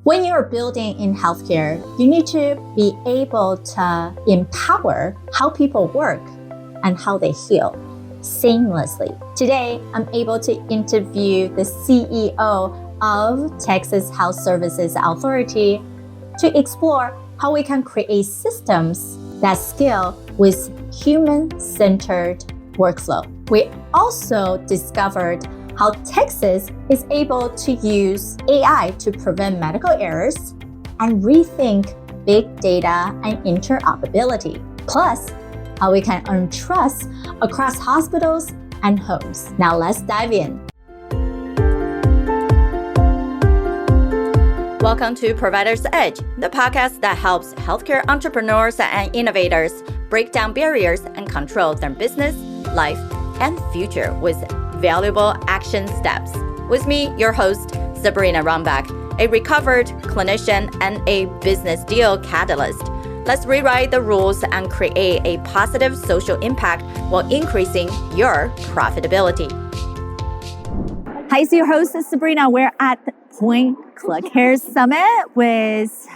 When you're building in healthcare, you need to be able to empower how people work and how they heal seamlessly. Today, I'm able to interview the CEO of Texas Health Services Authority to explore how we can create systems that scale with human-centered workflow. We also discovered how Texas is able to use AI to prevent medical errors and rethink big data and interoperability. Plus, how we can earn trust across hospitals and homes. Now let's dive in. Welcome to Provider's Edge, the podcast that helps healthcare entrepreneurs and innovators break down barriers and control their business, life, and future with valuable action steps. With me, your host, Sabrina Runbeck, a recovered clinician and a business deal catalyst. Let's rewrite the rules and create a positive social impact while increasing your profitability. Hi, it's your host, Sabrina. We're at the Point Click Care Summit with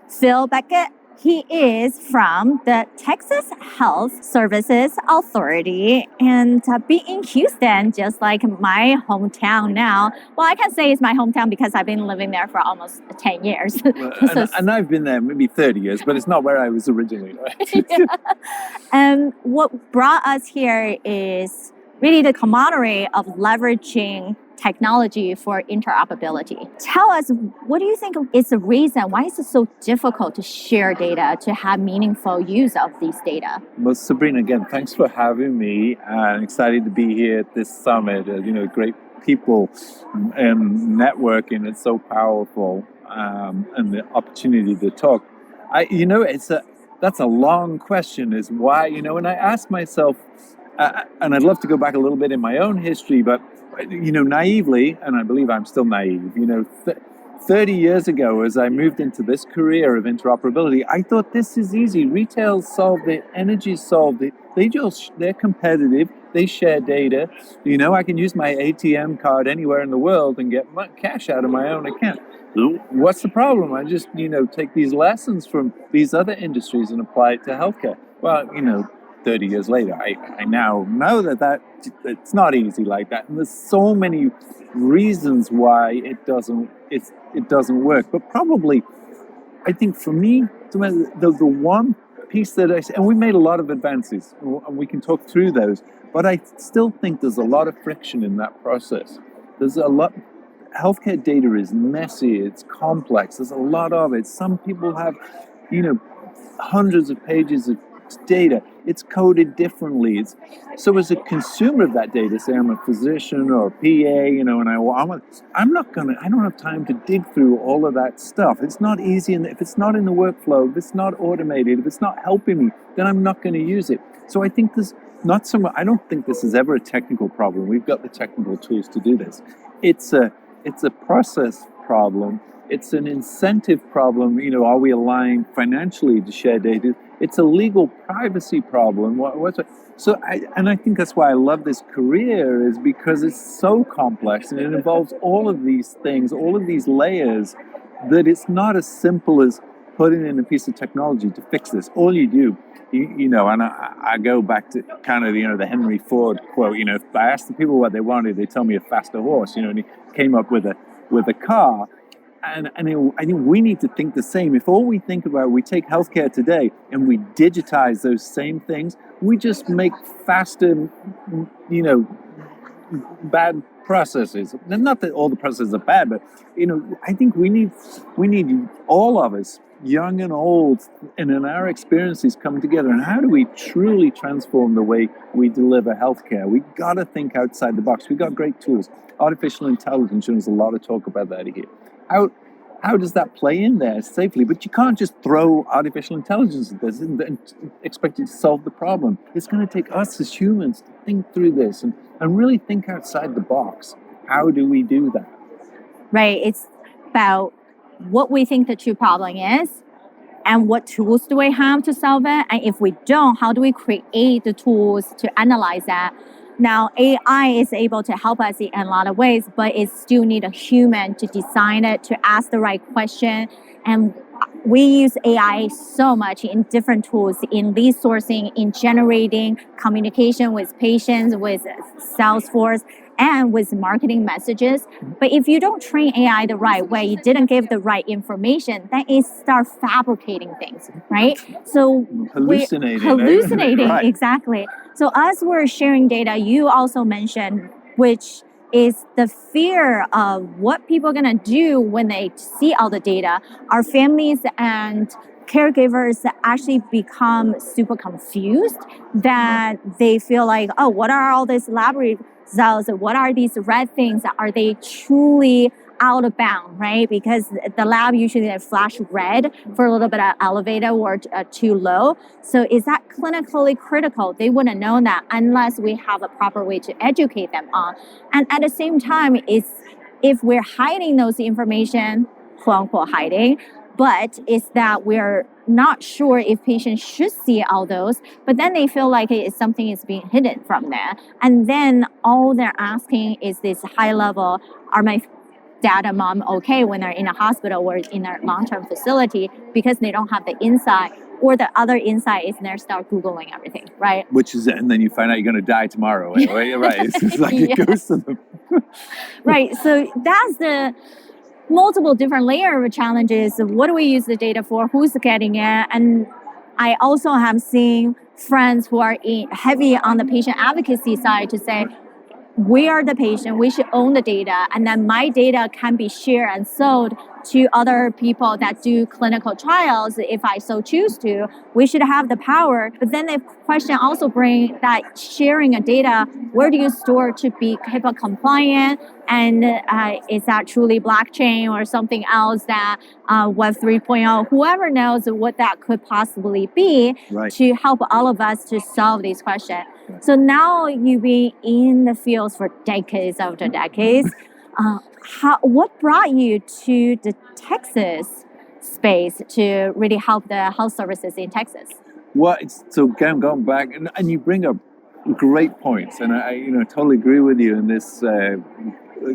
Phil Beckett. He is from the Texas Health Services Authority and being in Houston, just like my hometown now. Well, I can say it's my hometown because I've been living there for almost 10 years. Well, and I've been there maybe 30 years, but it's not where I was originally, right? Yeah. And what brought us here is really the camaraderie of leveraging technology for interoperability. Tell us, what do you think is the reason? Why is it so difficult to share data, to have meaningful use of these data? Well, Sabrina, again, thanks for having me. I'm excited to be here at this summit. Great people and networking. It's so powerful, and the opportunity to talk. That's a long question. Is why, and I ask myself, and I'd love to go back a little bit in my own history, but naively, and I believe I'm still naive, 30 years ago, as I moved into this career of interoperability, I thought this is easy. Retail solved it, energy solved it. They're competitive. They share data. I can use my ATM card anywhere in the world and get cash out of my own account. What's the problem? I just, take these lessons from these other industries and apply it to healthcare. Well, 30 years later, I now know that it's not easy like that. And there's so many reasons why it doesn't work. But probably, I think for me, the one piece that and we made a lot of advances, and we can talk through those, but I still think there's a lot of friction in that process. Healthcare data is messy, it's complex, there's a lot of it. Some people have, hundreds of pages of data. It's coded differently. So as a consumer of that data, say I'm a physician or a PA, and I don't have time to dig through all of that stuff. It's not easy, and if it's not in the workflow, if it's not automated, if it's not helping me, then I'm not going to use it. So I think I don't think this is ever a technical problem. We've got the technical tools to do this. It's a process problem. It's an incentive problem. Are we aligned financially to share data? It's a legal privacy problem. I think that's why I love this career, is because it's so complex and it involves all of these things, all of these layers, that it's not as simple as putting in a piece of technology to fix this. All you do, and I go back to kind of, the Henry Ford quote, if I asked the people what they wanted, they tell me a faster horse, and he came up with a car. And I think we need to think the same. If all we think about, we take healthcare today and we digitize those same things, we just make faster, bad processes. And not that all the processes are bad, but, I think we need all of us, young and old, and in our experiences coming together. And how do we truly transform the way we deliver healthcare? We got to think outside the box. We've got great tools. Artificial intelligence, there's a lot of talk about that here. How does that play in there safely? But you can't just throw artificial intelligence at this and expect it to solve the problem. It's going to take us as humans to think through this and really think outside the box. How do we do that? Right. It's about what we think the true problem is and what tools do we have to solve it. And if we don't, how do we create the tools to analyze that? Now, AI is able to help us in a lot of ways, but it still need a human to design it, to ask the right question. And we use AI so much in different tools, in lead sourcing, in generating communication with patients, with Salesforce, and with marketing messages. But if you don't train AI the right way, you didn't give the right information, then it starts fabricating things, right? So hallucinating, right. exactly. So as we're sharing data, you also mentioned, which is the fear of what people are going to do when they see all the data. Our families and caregivers actually become super confused, that they feel like, oh, what are all these lab results? What are these red things? Are they truly out of bound, right? Because the lab usually they flash red for a little bit of elevated or too low. So is that clinically critical? They wouldn't know that unless we have a proper way to educate them on. And at the same time, if we're hiding those information, quote unquote hiding, but it's that we're not sure if patients should see all those, but then they feel like something is being hidden from them. And then all they're asking is this high level, are my dad and mom okay when they're in a hospital or in a long-term facility, because they don't have the insight, or the other insight is they start Googling everything, right? Which is, and then you find out you're going to die tomorrow. Right. It's just like it goes to them. Right. So that's the multiple different layer of challenges. What do we use the data for? Who's getting it? And I also have seen friends who are heavy on the patient advocacy side to say, we are the patient, we should own the data, and then my data can be shared and sold to other people that do clinical trials if I so choose to. We should have the power. But then the question also brings that sharing a data, where do you store to be HIPAA compliant? And is that truly blockchain or something else that Web 3.0, whoever knows what that could possibly be, right, to help all of us to solve these questions. Right. So now you've been in the fields for decades after decades. What brought you to the Texas space to really help the health services in Texas? Well, so going back, and you bring up great points, and I totally agree with you in this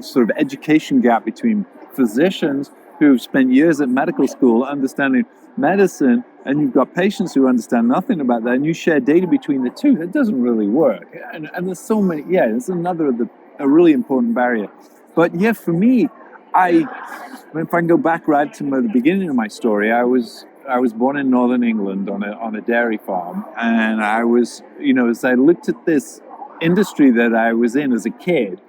sort of education gap between physicians who've spent years at medical school understanding medicine, and you've got patients who understand nothing about that, and you share data between the two. That doesn't really work. And there's so many. Yeah, it's another of a really important barrier. But yeah, for me, if I can go back right to the beginning of my story, I was born in northern England on a dairy farm, and I was, as I looked at this industry that I was in as a kid,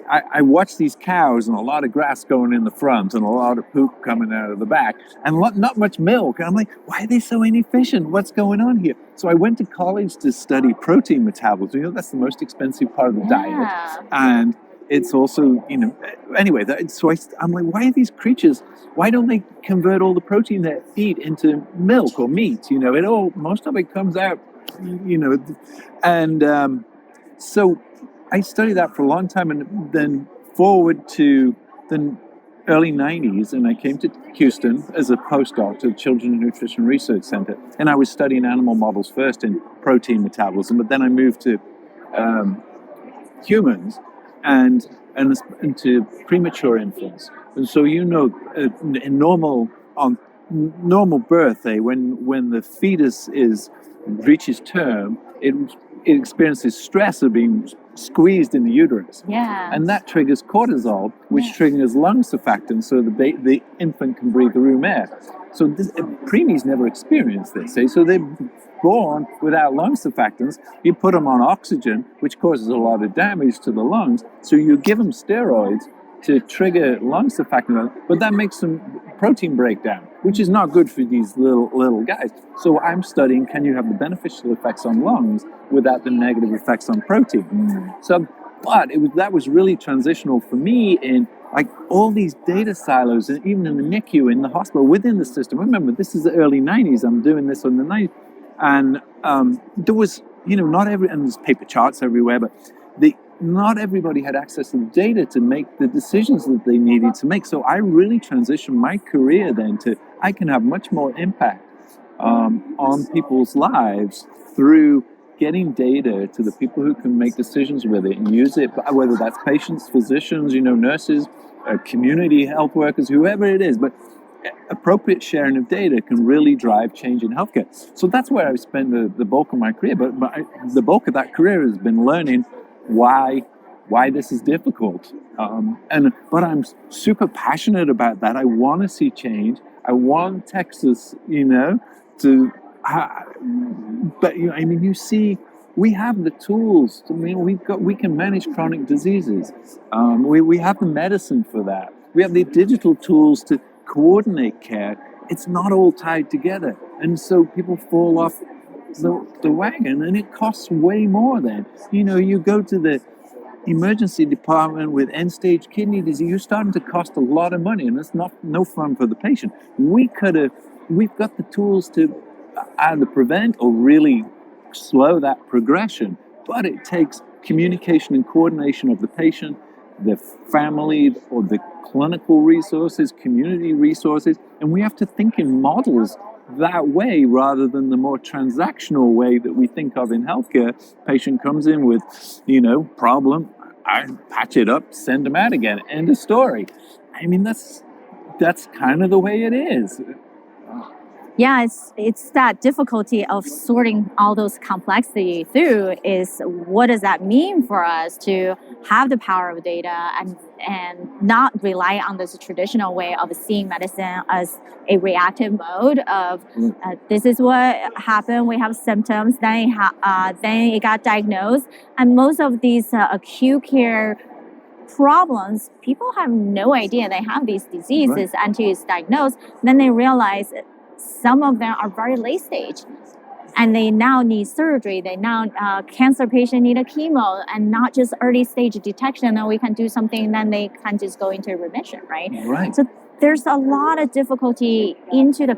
I watched these cows and a lot of grass going in the front and a lot of poop coming out of the back and not much milk. And I'm like, why are they so inefficient? What's going on here? So I went to college to study protein metabolism. That's the most expensive part of the diet. And it's also, anyway, I'm like, why are these creatures, why don't they convert all the protein they eat into milk or meat? Most of it comes out, and so I studied that for a long time, and then forward to the early 90s, and I came to Houston as a postdoc to the Children's Nutrition Research Center, and I was studying animal models first in protein metabolism, but then I moved to humans and to premature infants. And so in normal birth, when the fetus reaches term, it experiences stress of being squeezed in the uterus. Yeah. And that triggers cortisol, which triggers lung surfactants, so the infant can breathe the room air. So preemies never experience this. So they're born without lung surfactants. You put them on oxygen, which causes a lot of damage to the lungs. So you give them steroids to trigger lung surfactant, but that makes some protein breakdown, which is not good for these little guys. So I'm studying, can you have the beneficial effects on lungs without the negative effects on protein? So, but that was really transitional for me in like all these data silos, and even in the NICU, in the hospital, within the system. Remember, this is the early 90s. I'm doing this in the 90s. And there was, and there's paper charts everywhere, but not everybody had access to the data to make the decisions that they needed to make. So I really transitioned my career then to, I can have much more impact on people's lives through getting data to the people who can make decisions with it and use it, whether that's patients, physicians, nurses, community health workers, whoever it is, but appropriate sharing of data can really drive change in healthcare. So that's where I've spent the bulk of my career. But the bulk of that career has been learning why this is difficult. But I'm super passionate about that. I want to see change. I want Texas, to. But you see, we have the tools. We can manage chronic diseases. We have the medicine for that. We have the digital tools to coordinate care. It's not all tied together, and so people fall off the wagon, and it costs way more. Then you go to the emergency department with end-stage kidney disease, you're starting to cost a lot of money, and it's no fun for the patient. We've got the tools to either prevent or really slow that progression, but it takes communication and coordination of the patient, the family, or the clinical resources, community resources, and we have to think in models that way rather than the more transactional way that we think of in healthcare. Patient comes in with, problem, I patch it up, send them out again, end of story. That's kind of the way it is. Yeah, it's that difficulty of sorting all those complexity through. Is what does that mean for us to have the power of data and not rely on this traditional way of seeing medicine as a reactive mode of this is what happened, we have symptoms, then it got diagnosed, and most of these acute care problems, people have no idea they have these diseases until it's diagnosed. Then they realize some of them are very late stage, and they now need surgery. They now cancer patient need a chemo, and not just early stage detection. And we can do something, then they can just go into remission, right? Right. So there's a lot of difficulty into the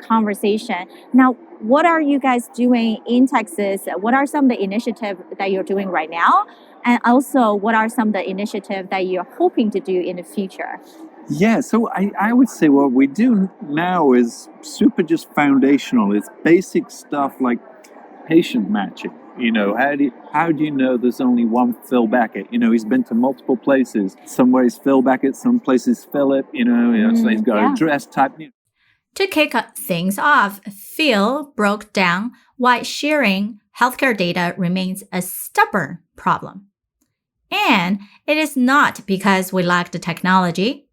conversation. Now, what are you guys doing in Texas? What are some of the initiatives that you're doing right now? And also, what are some of the initiatives that you're hoping to do in the future? Yeah, so I would say what we do now is super just foundational. It's basic stuff like patient matching. How do you know there's only one Phil Beckett? He's been to multiple places. Somewhere he's Phil Beckett, some places Philip, so he's got a dress type. To kick things off, Phil broke down why sharing healthcare data remains a stubborn problem. And it is not because we lack the technology.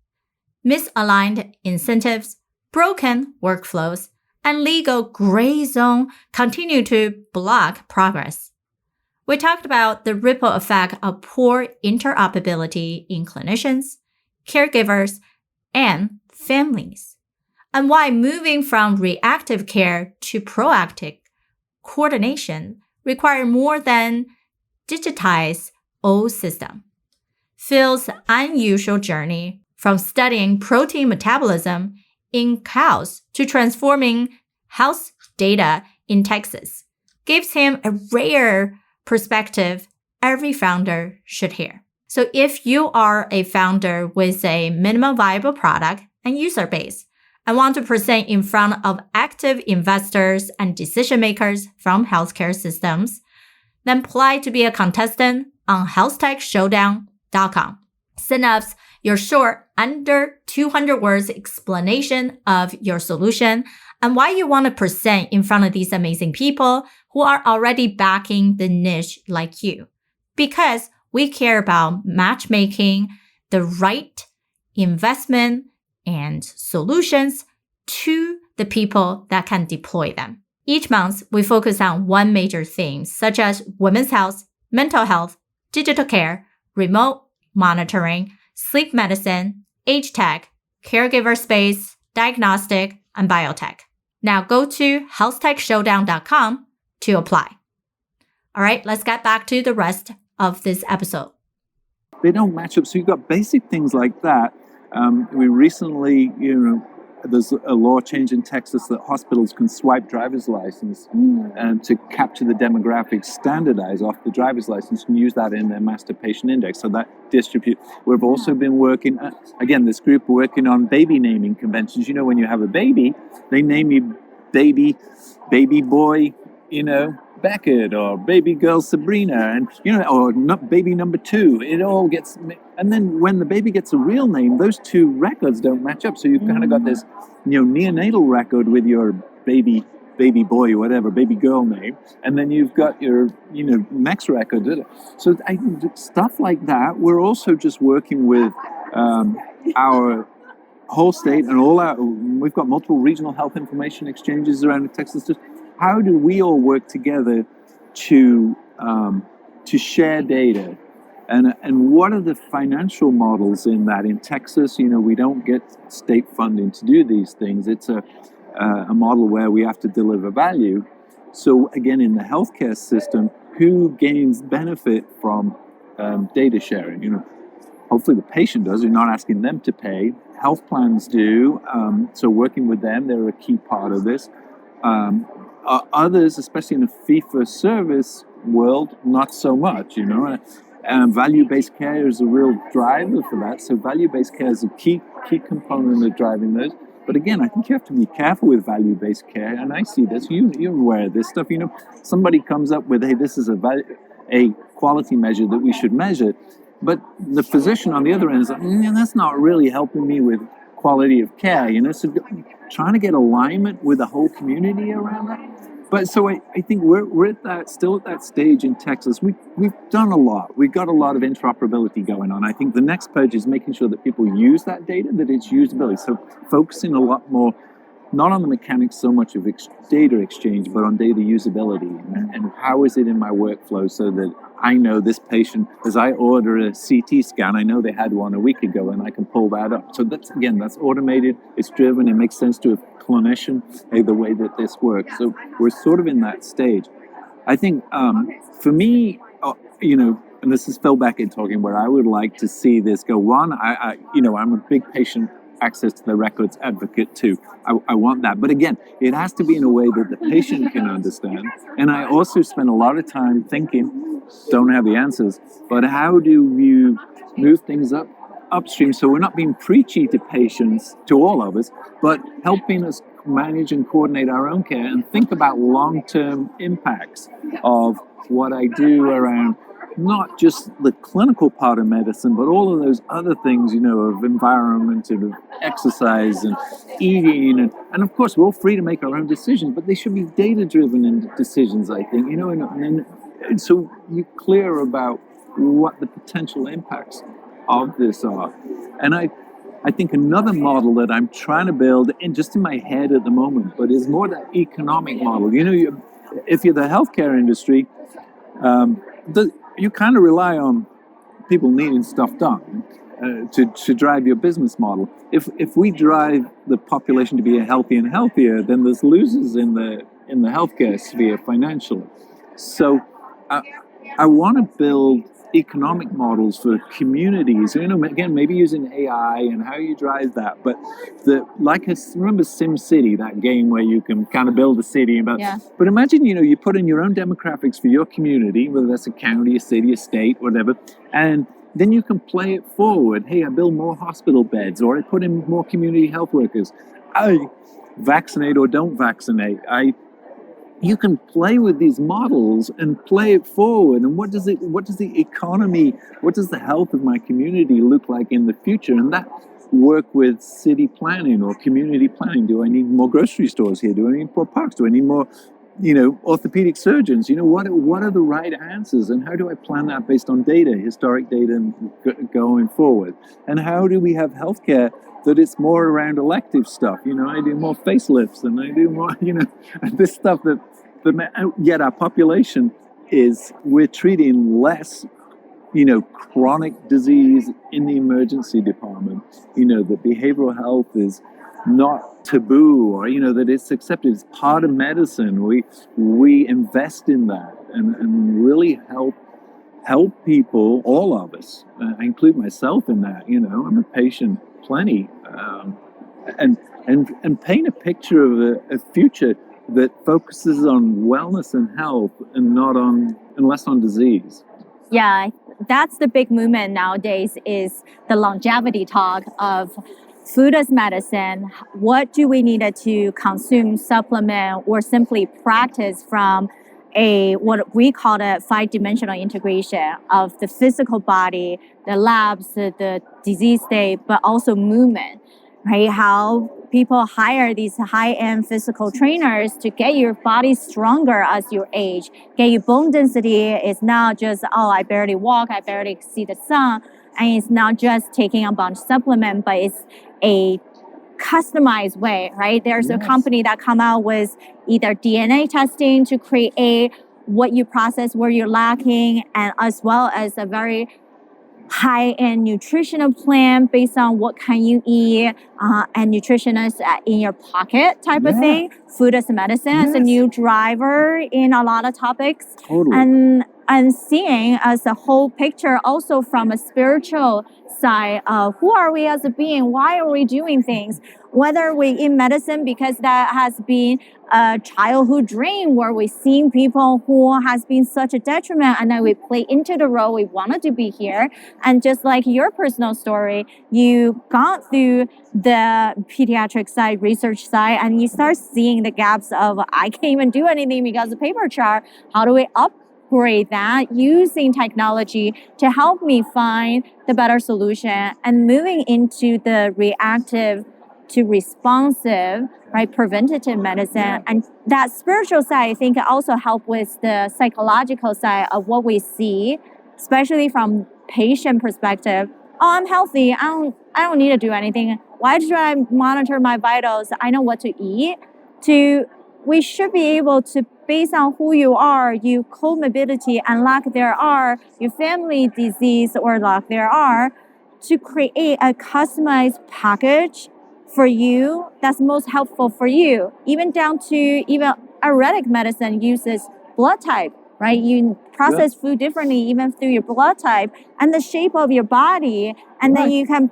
Misaligned incentives, broken workflows, and legal gray zone continue to block progress. We talked about the ripple effect of poor interoperability in clinicians, caregivers, and families, and why moving from reactive care to proactive coordination require more than digitize old system. Phil's unusual journey from studying protein metabolism in cows to transforming health data in Texas gives him a rare perspective every founder should hear. So if you are a founder with a minimum viable product and user base and want to present in front of active investors and decision makers from healthcare systems, then apply to be a contestant on healthtechshowdown.com. Send us your short, under 200 words explanation of your solution and why you want to present in front of these amazing people who are already backing the niche like you. Because we care about matchmaking the right investment and solutions to the people that can deploy them. Each month, we focus on one major theme, such as women's health, mental health, digital care, remote monitoring, sleep medicine, age tech, caregiver space, diagnostic, and biotech. Now go to healthtechshowdown.com to apply. All right, let's get back to the rest of this episode. They don't match up. So you've got basic things like that. We recently, there's a law change in Texas that hospitals can swipe driver's license to capture the demographics, standardize off the driver's license and use that in their master patient index. So that distribute. We've also been working, again, this group working on baby naming conventions. When you have a baby, they name you baby boy, Beckett or baby girl Sabrina, and or baby number 2. It all gets, and then when the baby gets a real name, those two records don't match up. So you've kind of got this, neonatal record with your baby boy, whatever, baby girl name, and then you've got your, MEX record. So stuff like that. We're also just working with our whole state and we've got multiple regional health information exchanges around Texas. Just how do we all work together to share data, and what are the financial models in that? In Texas, we don't get state funding to do these things. It's a model where we have to deliver value. So again, in the healthcare system, who gains benefit from data sharing? Hopefully the patient does. You're not asking them to pay. Health plans do. So working with them, they're a key part of this. Others, especially in the fee-for-service world, not so much, value-based care is a real driver for that. So value-based care is a key component of driving those. But again, I think you have to be careful with value-based care. And I see this. You're aware of this stuff. Somebody comes up with, hey, this is a quality measure that we should measure. But the physician on the other end is like, that's not really helping me with quality of care, So trying to get alignment with the whole community around that. But so I think we're still at that stage in Texas. We've done a lot. We've got a lot of interoperability going on. I think the next purge is making sure that people use that data, that it's usability. So focusing a lot more, not on the mechanics so much of data exchange, but on data usability and how is it in my workflow so that I know this patient, as I order a CT scan, I know they had one a week ago and I can pull that up. So that's automated, it's driven, it makes sense to a clinician, the way that this works. So we're sort of in that stage. I think for me, and this is Phil Beckett talking, where I would like to see this go. One, I'm a big patient access to the records advocate too. I want that. But again, it has to be in a way that the patient can understand. And I also spend a lot of time thinking, don't have the answers, but how do you move things upstream so we're not being preachy to patients, to all of us, but helping us manage and coordinate our own care and think about long-term impacts of what I do around not just the clinical part of medicine, but all of those other things, of environment and of exercise and eating. And of course, we're all free to make our own decisions, but they should be data-driven decisions, I think, and so you're clear about what the potential impacts of this are. And I think another model that I'm trying to build, just in my head at the moment, but is more that economic model. If you're the healthcare industry, you kind of rely on people needing stuff done to drive your business model. If we drive the population to be healthy and healthier, then there's losers in the healthcare sphere financially. So I want to build economic models for communities. Again, maybe using AI and how you drive that. But remember SimCity, that game where you can kind of build a city. But imagine, you put in your own demographics for your community, whether that's a county, a city, a state, whatever, and then you can play it forward. Hey, I build more hospital beds, or I put in more community health workers. I vaccinate or don't vaccinate. You can play with these models and play it forward. And what does the economy, what does the health of my community look like in the future? And that work with city planning or community planning. Do I need more grocery stores here? Do I need more parks? Do I need more, orthopedic surgeons? What are the right answers? And how do I plan that based on data, historic data going forward? And how do we have healthcare that it's more around elective stuff? I do more facelifts and I do more, this stuff that yet our population we're treating less, chronic disease in the emergency department. That behavioral health is not taboo, or, that it's accepted. It's part of medicine. We invest in that and really help people, all of us. I include myself in that. I'm a patient plenty, and paint a picture of a future that focuses on wellness and health and less on disease. Yeah, that's the big movement nowadays, is the longevity talk of food as medicine. What do we need to consume, supplement, or simply practice from what we call a 5-dimensional integration of the physical body, the labs, the disease state, but also movement, right? How people hire these high-end physical trainers to get your body stronger as you age, get your bone density. It's not just, oh, I barely walk, I barely see the sun, and it's not just taking a bunch of supplement, but it's a customized way, right? There's a company that come out with either DNA testing to create what you process, where you're lacking, and as well as a very high-end nutritional plan based on what can you eat, and nutritionists in your pocket type of thing. Food as medicine is a new driver in a lot of topics. Totally. And seeing as a whole picture also from a spiritual side of who are we as a being, why are we doing things, whether we in medicine because that has been a childhood dream where we've seen people who has been such a detriment and then we play into the role we wanted to be here. And just like your personal story, you gone through the pediatric side, research side, and you start seeing the gaps of I can't even do anything because of paper chart. How do we upgrade that using technology to help me find the better solution and moving into the reactive to responsive, right, preventative medicine. And that spiritual side, I think, also help with the psychological side of what we see, especially from patient perspective. Oh, I'm healthy. I don't need to do anything. Why should I monitor my vitals? I know what to eat. We should be able to, based on who you are, your comorbidity and lack there are, your family disease or lack there are, to create a customized package for you that's most helpful for you. Even down to even Ayurvedic medicine uses blood type, right? You process food differently even through your blood type and the shape of your body. And then you can,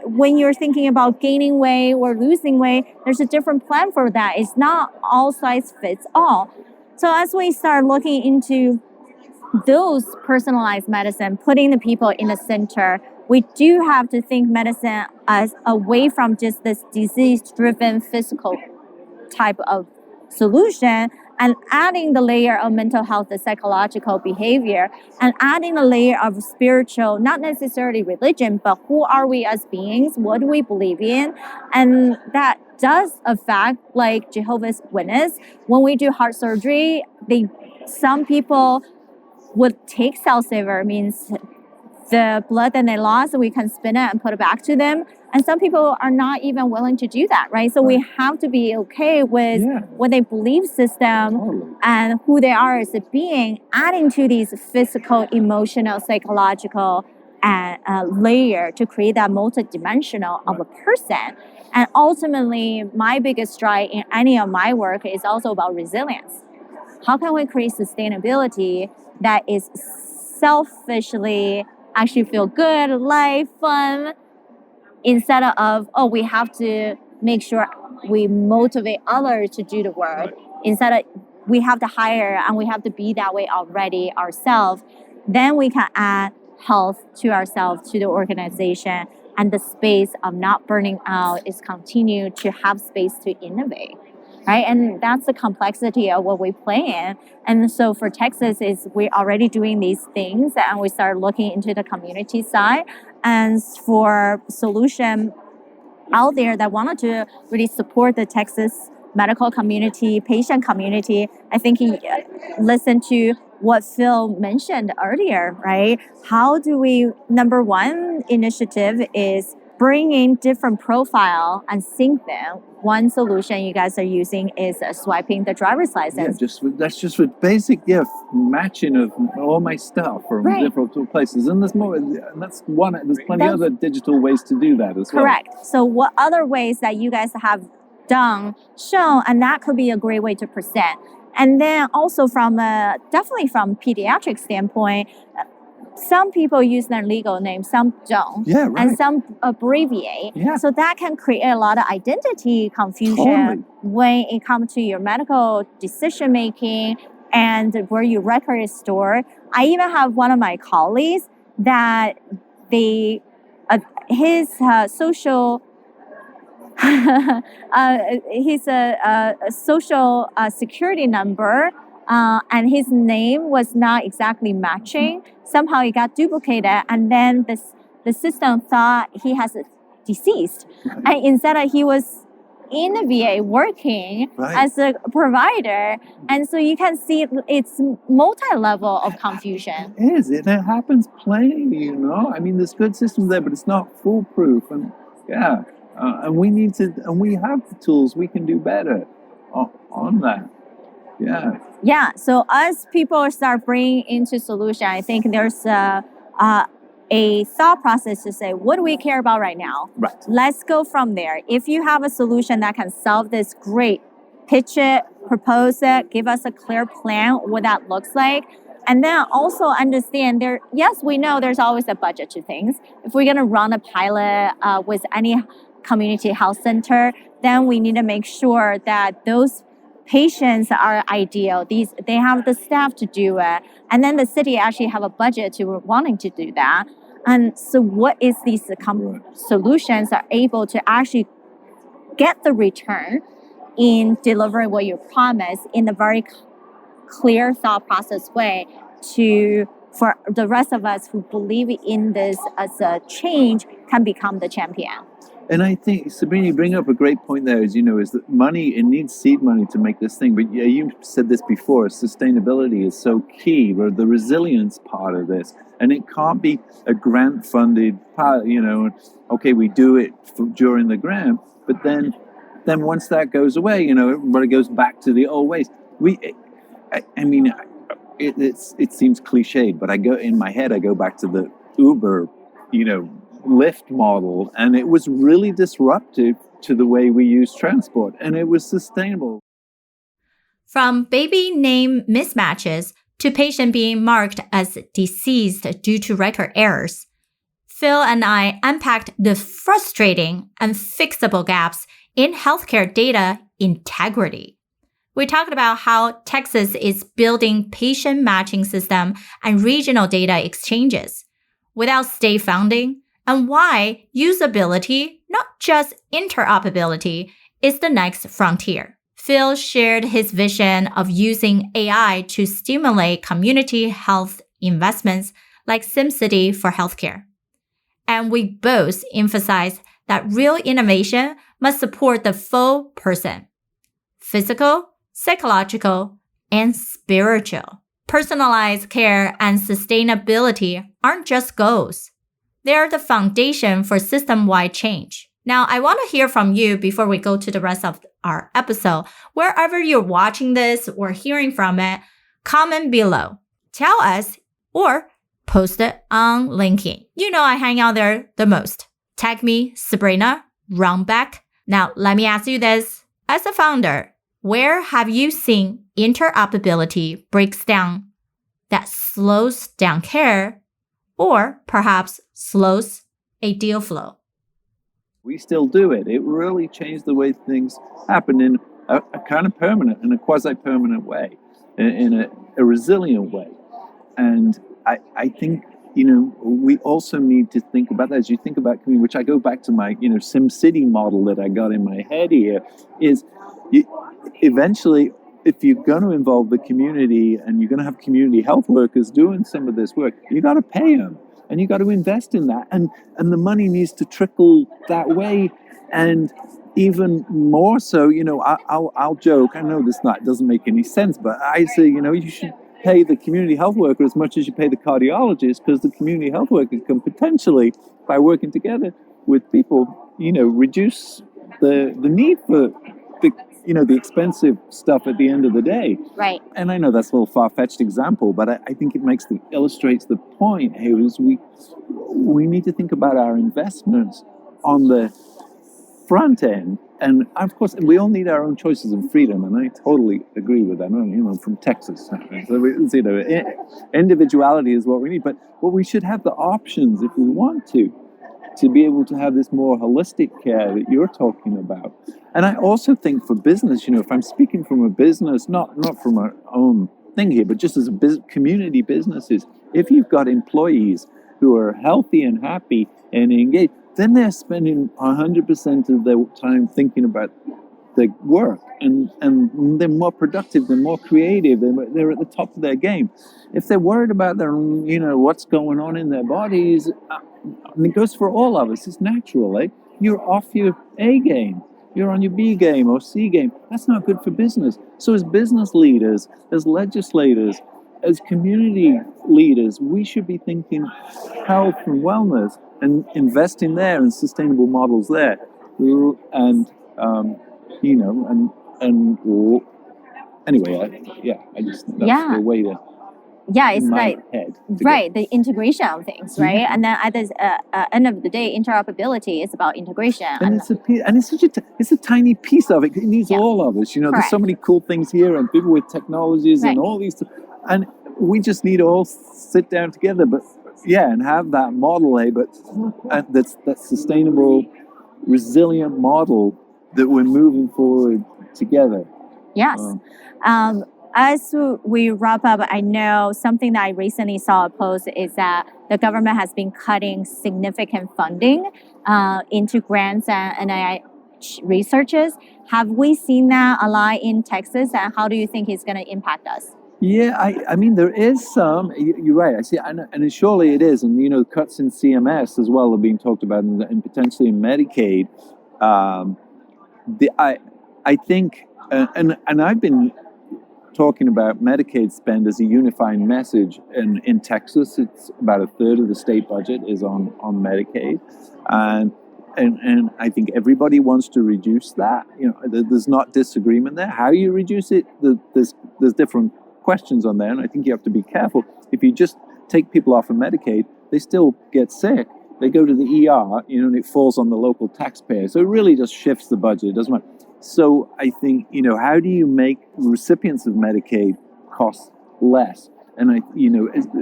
when you're thinking about gaining weight or losing weight, there's a different plan for that. It's not all size fits all. So as we start looking into those personalized medicine, putting the people in the center, we do have to think medicine as away from just this disease-driven physical type of solution and adding the layer of mental health, the psychological behavior, and adding a layer of spiritual, not necessarily religion, but who are we as beings? What do we believe in? And that does affect, like Jehovah's Witness. When we do heart surgery, some people would take cell saver, means the blood that they lost, we can spin it and put it back to them. And some people are not even willing to do that, right? So we have to be okay with what they belief system and who they are as a being, adding to these physical, emotional, psychological layer to create that multidimensional of a person. And ultimately, my biggest drive in any of my work is also about resilience. How can we create sustainability that is selfishly actually feel good, life, fun, instead of, oh, we have to make sure we motivate others to do the work. Instead of, we have to hire and we have to be that way already ourselves. Then we can add health to ourselves, to the organization, and the space of not burning out is continue to have space to innovate. Right, and that's the complexity of what we play in. And so for Texas, is we're already doing these things, and we start looking into the community side. And for solution out there that wanted to really support the Texas medical community, patient community, I think he listened to what Phil mentioned earlier, right? How do we, number one initiative is bring in different profile and sync them. One solution you guys are using is swiping the driver's license. Yeah, that's just with basic matching of all my stuff from different places, and there's more. And that's one. There's plenty of other digital ways to do that as well. Correct. So, what other ways that you guys have shown, and that could be a great way to present. And then also from definitely from pediatric standpoint. Some people use their legal name, some don't, and some abbreviate. So that can create a lot of identity confusion when it comes to your medical decision making and where your record is stored. I even have one of my colleagues that his social his social security number and his name was not exactly matching. Somehow it got duplicated, and then the system thought he has deceased, and instead of he was in the VA working as a provider, and so you can see it's multi-level of confusion. It is. It happens plenty, I mean, there's good systems there, but it's not foolproof, and and we need to, and we have the tools. We can do better on that. Yeah. So as people start bringing into solution, I think there's a thought process to say, what do we care about right now? Right. Let's go from there. If you have a solution that can solve this, great. Pitch it, propose it, give us a clear plan what that looks like. And then also understand yes, we know there's always a budget to things. If we're going to run a pilot with any community health center, then we need to make sure that those patients are ideal. They have the staff to do it, and then the city actually have a budget to wanting to do that. And so, what is these solutions are able to actually get the return in delivering what you promise in a very clear thought process way for the rest of us who believe in this as a change can become the champion. And I think, Sabrina, you bring up a great point there, is that money, it needs seed money to make this thing. But you said this before, sustainability is so key, or the resilience part of this. And it can't be a grant-funded part, okay, we do it during the grant, but then once that goes away, everybody goes back to the old ways. It seems cliched, but in my head, I go back to the Uber, Lyft model, and it was really disruptive to the way we use transport, and it was sustainable. From baby name mismatches to patient being marked as deceased due to record errors, Phil and I unpacked the frustrating and fixable gaps in healthcare data integrity. We talked about how Texas is building patient matching system and regional data exchanges without state funding, and why usability, not just interoperability, is the next frontier. Phil shared his vision of using AI to stimulate community health investments like SimCity for healthcare. And we both emphasized that real innovation must support the full person: physical, psychological, and spiritual. Personalized care and sustainability aren't just goals. They are the foundation for system-wide change. Now, I want to hear from you before we go to the rest of our episode. Wherever you're watching this or hearing from it, comment below. Tell us or post it on LinkedIn. I hang out there the most. Tag me, Sabrina, Runbeck. Now, let me ask you this. As a founder, where have you seen interoperability breaks down that slows down care, or perhaps slows a deal flow? We still do it. It really changed the way things happen in a kind of permanent, in a quasi-permanent way, in a resilient way. And I think, we also need to think about that. As you think about community, which I go back to my, SimCity model that I got in my head here, is eventually, if you're going to involve the community and you're going to have community health workers doing some of this work, you got to pay them and you got to invest in that. And the money needs to trickle that way. And even more so, I'll joke. I know this doesn't make any sense, but I say, you should pay the community health worker as much as you pay the cardiologist, because the community health worker can potentially, by working together with people, reduce the need for the expensive stuff at the end of the day. Right. And I know that's a little far-fetched example, but I think it illustrates the point here, is we need to think about our investments on the front end. And of course, we all need our own choices and freedom, and I totally agree with that. I'm from Texas, so individuality is what we need, but we should have the options, if we want to be able to have this more holistic care that you're talking about. And I also think for business, if I'm speaking from a business, not from our own thing here, but just as community businesses, if you've got employees who are healthy and happy and engaged, then they're spending 100% of their time thinking about their work, and they're more productive, they're more creative, they're at the top of their game. If they're worried about their, what's going on in their bodies, and it goes for all of us, it's natural, eh? You're off your A game, you're on your B game or C game. That's not good for business. So as business leaders, as legislators, as community leaders, we should be thinking health and wellness and investing there and sustainable models there. And, anyway, I just, that's the way to, it's my like, head. right, the integration of things, right? Yeah. And then at the end of the day, interoperability is about integration. And it's a tiny piece of it. It needs all of us. There's so many cool things here, and people with technologies and all these, and we just need to all sit down together. But and have that model, but that's sustainable, resilient model that we're moving forward together. Yes. As we wrap up, I know something that I recently saw a post is that the government has been cutting significant funding into grants and NIH researches. Have we seen that a lot in Texas, and how do you think it's going to impact us? Yeah, I mean, there is some. You're right. I see, and surely it is. And cuts in CMS as well are being talked about, and potentially in Medicaid. I think, and I've been talking about Medicaid spend as a unifying message. And in Texas, it's about a third of the state budget is on Medicaid, and I think everybody wants to reduce that. There's not disagreement there. How you reduce it, there's different questions on there, and I think you have to be careful. If you just take people off of Medicaid, they still get sick. They go to the ER, and it falls on the local taxpayer. So it really just shifts the budget. It doesn't matter. So I think, how do you make recipients of Medicaid cost less? And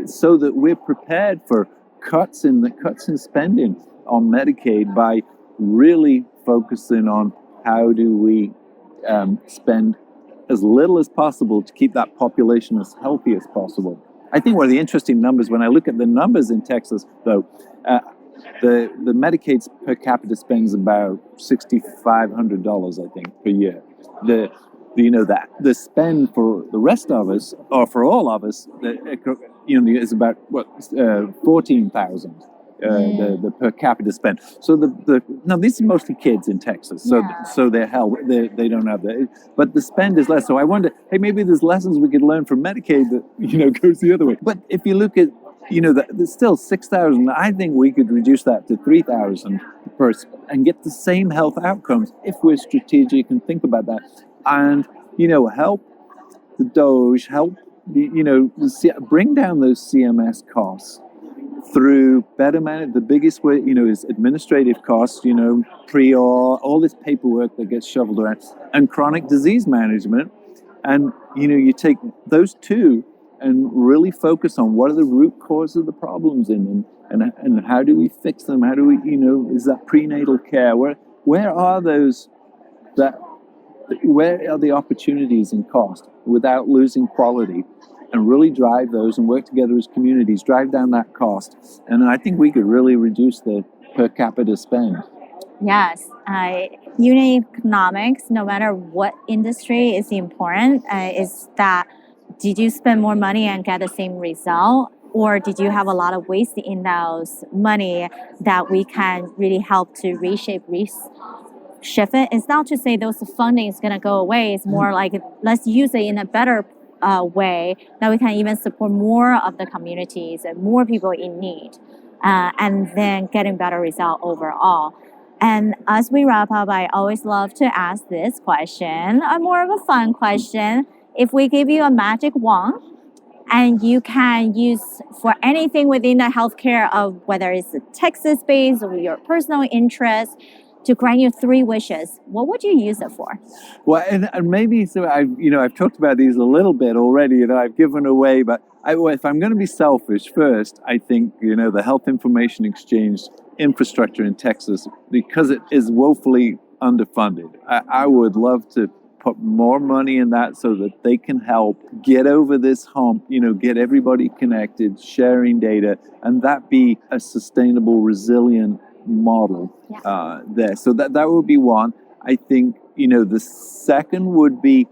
so that we're prepared for cuts in spending on Medicaid by really focusing on how do we spend as little as possible to keep that population as healthy as possible. I think one of the interesting numbers, when I look at the numbers in Texas, though, the Medicaid per capita spends about $6,500, I think, per year. The spend for the rest of us, or for all of us, is about $14,000. The per capita spend. So these are mostly kids in Texas, so they don't have that. But the spend is less. So I wonder, hey, maybe there's lessons we could learn from Medicaid that goes the other way. But if you look at there's still 6,000. I think we could reduce that to 3,000 per and get the same health outcomes if we're strategic and think about that, and help the Doge, help bring down those CMS costs through better management. The biggest way, is administrative costs, pre-or, all this paperwork that gets shoveled around, and chronic disease management. And, you take those two and really focus on what are the root causes of the problems in them, and how do we fix them? How do we, is that prenatal care? Where are those, where are the opportunities in cost without losing quality? And really drive those and work together as communities, drive down that cost. And I think we could really reduce the per capita spend. Yes. Unit economics, no matter what industry, is important. Is that, did you spend more money and get the same result? Or did you have a lot of waste in those money that we can really help to reshift it? It's not to say those funding is going to go away. It's more like, let's use it in a better way that we can even support more of the communities and more people in need, and then getting better result overall. And as we wrap up, I always love to ask this question, more of a fun question. If we give you a magic wand and you can use for anything within the healthcare of whether it's a Texas-based or your personal interest, to grant you 3 wishes, what would you use it for? Well, and maybe so. I've talked about these a little bit already, and I've given away. But if I'm going to be selfish, first, I think the health information exchange infrastructure in Texas, because it is woefully underfunded. I would love to put more money in that so that they can help get over this hump. Get everybody connected, sharing data, and that be a sustainable, resilient model there. So that would be one. I think The second would be,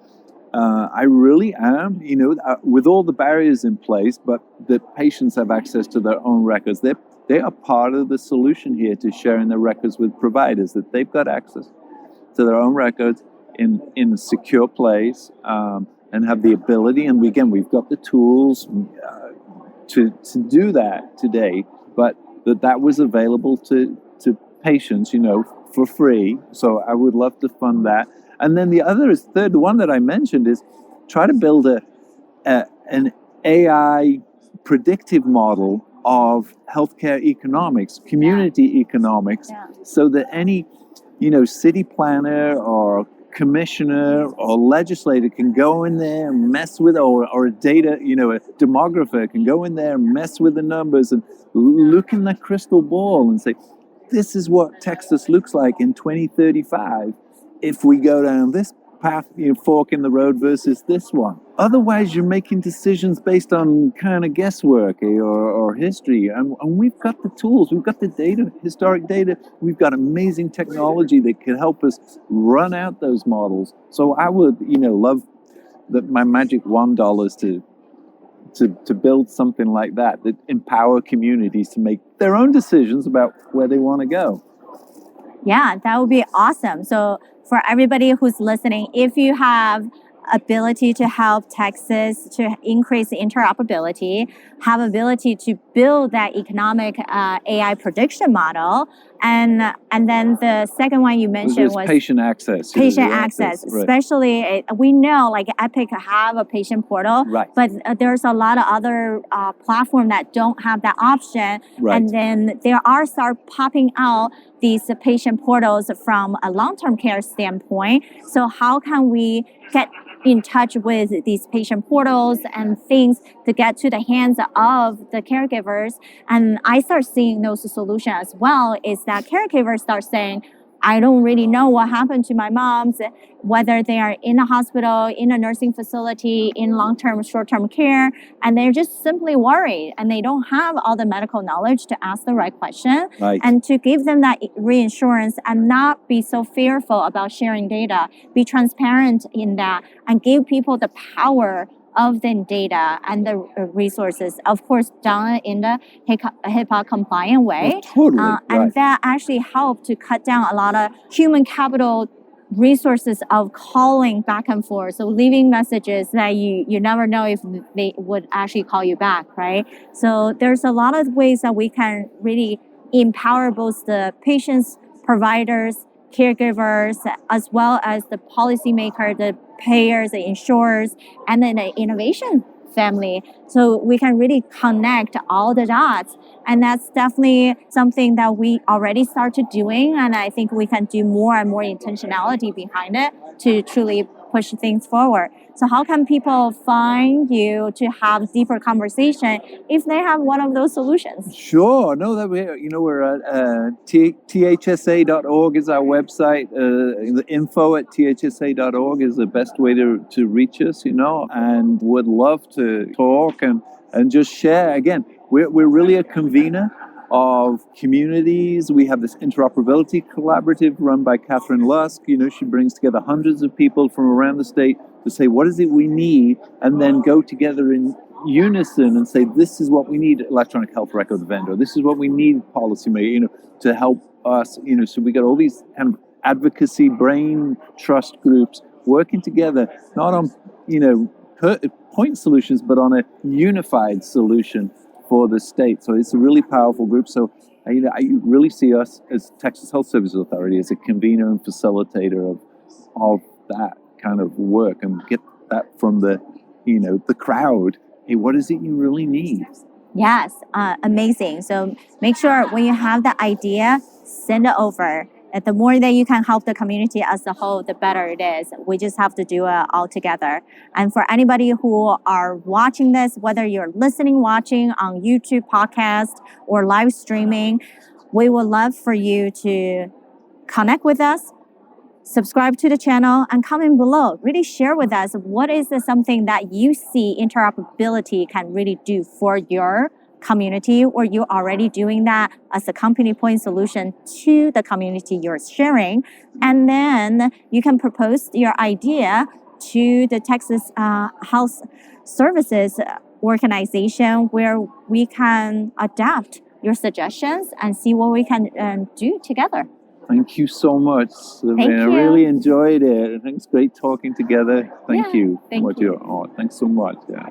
I really am, with all the barriers in place, but the patients have access to their own records. They are part of the solution here to sharing their records with providers, that they've got access to their own records in a secure place, and have the ability. And again, we've got the tools to do that today, but that was available to patients, for free. So I would love to fund that. And then the other is third, the one that I mentioned is try to build an AI predictive model of healthcare economics, community economics, so that any, city planner or commissioner or legislator can go in there and mess with, or a data, a demographer can go in there and mess with the numbers and look in the crystal ball and say, this is what Texas looks like in 2035 if we go down this path, fork in the road versus this one. Otherwise, you're making decisions based on kind of guesswork or history. And we've got the tools, we've got the data, historic data, we've got amazing technology that can help us run out those models. So I would, love my magic $1 to build something like that empower communities to make their own decisions about where they want to go. Yeah, that would be awesome. So for everybody who's listening, if you have ability to help Texas to increase interoperability, have ability to build that economic AI prediction model, and then the second one you mentioned was patient access. Patient access, right. Especially we know like Epic have a patient portal, right. but there's a lot of other platforms that don't have that option, right. And then there are start popping out these patient portals from a long-term care standpoint. So how can we get in touch with these patient portals and things to get to the hands of the caregivers? And I start seeing those solutions as well, is that caregivers start saying, I don't really know what happened to my moms, whether they are in a hospital, in a nursing facility, in long-term, short-term care, and they're just simply worried and they don't have all the medical knowledge to ask the right question, right. And to give them that reassurance and not be so fearful about sharing data, be transparent in that, and give people the power of the data and the resources, of course, done in the HIPAA compliant way. Oh, totally. Right. And that actually helped to cut down a lot of human capital resources of calling back and forth. So leaving messages that you never know if they would actually call you back, right? So there's a lot of ways that we can really empower both the patients, providers, caregivers, as well as the policymaker, the payers, the insurers, and then the innovation family. So we can really connect all the dots. And that's definitely something that we already started doing. And I think we can do more and more intentionality behind it to truly push things forward. So how can people find you to have deeper conversation if they have one of those solutions? Sure. No, that we're at thsa.org is our website. The info@thsa.org is the best way to reach us, and would love to talk and just share. Again, we're really a convener of communities. We have this interoperability collaborative run by Catherine Lusk. She brings together hundreds of people from around the state to say, what is it we need? And then go together in unison and say, this is what we need, electronic health record vendor. This is what we need, policymaker, to help us, so we got all these kind of advocacy brain trust groups working together, not on, point solutions, but on a unified solution for the state. So it's a really powerful group. So I really see us as Texas Health Services Authority as a convener and facilitator of that kind of work, and get that from the crowd. Hey, what is it you really need? Yes, amazing. So make sure when you have the idea, send it over. And the more that you can help the community as a whole, the better it is. We just have to do it all together. And for anybody who are watching this, whether you're listening, watching on YouTube podcast or live streaming, we would love for you to connect with us, subscribe to the channel, and comment below. Really share with us what is something that you see interoperability can really do for your community, or you're already doing that as a company point solution to the community you're sharing. And then you can propose your idea to the Texas Health Services organization, where we can adapt your suggestions and see what we can do together. Thank you so much, Sabrina. Thank you. I really enjoyed it. I think it's great talking together. Thank you. Thank you. Thanks so much. Yeah.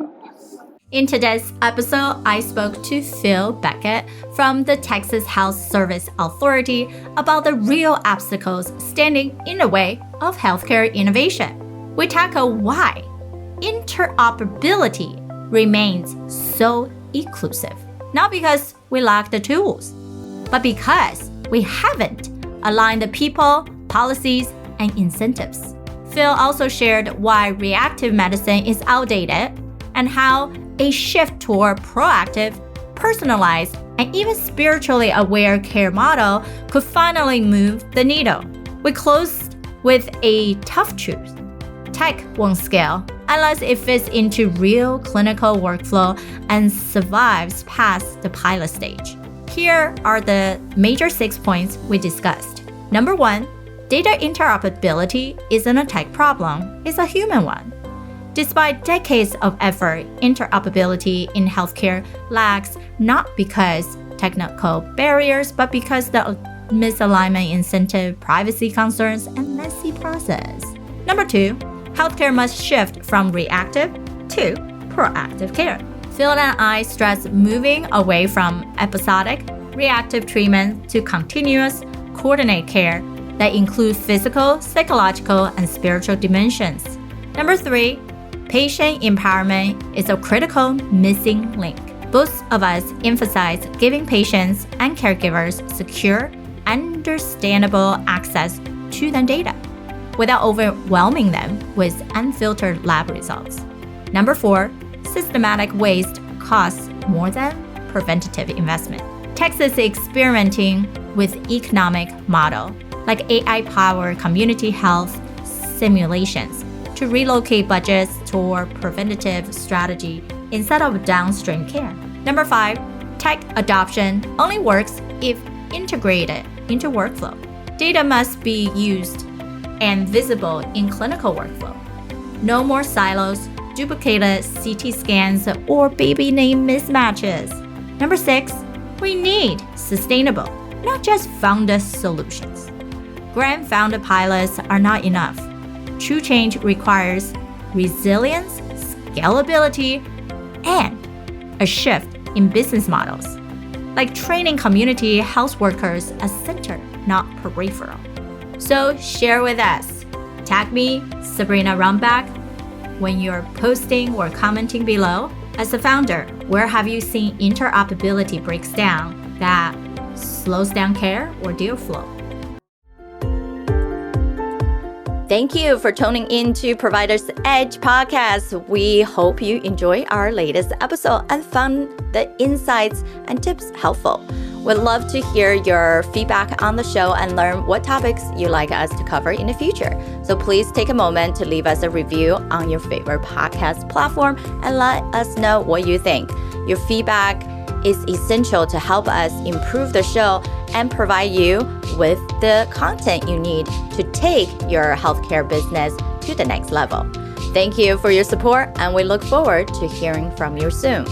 In today's episode, I spoke to Phil Beckett from the Texas Health Service Authority about the real obstacles standing in the way of healthcare innovation. We tackle why interoperability remains so elusive. Not because we lack the tools, but because we haven't aligned the people, policies, and incentives. Phil also shared why reactive medicine is outdated and how a shift toward proactive, personalized, and even spiritually aware care model could finally move the needle. We closed with a tough truth. Tech won't scale unless it fits into real clinical workflow and survives past the pilot stage. Here are the major 6 points we discussed. Number 1, data interoperability isn't a tech problem, it's a human one. Despite decades of effort, interoperability in healthcare lags not because technical barriers, but because the misalignment incentive, privacy concerns, and messy process. Number 2, healthcare must shift from reactive to proactive care. Phil and I stress moving away from episodic, reactive treatment to continuous, coordinated care that includes physical, psychological, and spiritual dimensions. Number 3, patient empowerment is a critical missing link. Both of us emphasize giving patients and caregivers secure, understandable access to their data without overwhelming them with unfiltered lab results. Number 4, systematic waste costs more than preventative investment. Texas is experimenting with economic model like AI-powered community health simulations to relocate budgets toward preventative strategy instead of downstream care. Number 5, tech adoption only works if integrated into workflow. Data must be used and visible in clinical workflow. No more silos, duplicated CT scans, or baby name mismatches. Number 6, we need sustainable, not just founder solutions. Grant-funded pilots are not enough. True change requires resilience, scalability, and a shift in business models, like training community health workers as center, not peripheral. So share with us. Tag me, Sabrina Runbeck, when you're posting or commenting below. As a founder, where have you seen interoperability breaks down that slows down care or deal flow? Thank you for tuning in to Provider's Edge podcast. We hope you enjoy our latest episode and found the insights and tips helpful. We'd love to hear your feedback on the show and learn what topics you'd like us to cover in the future. So please take a moment to leave us a review on your favorite podcast platform and let us know what you think. Your feedback is essential to help us improve the show and provide you with the content you need to take your healthcare business to the next level. Thank you for your support, and we look forward to hearing from you soon.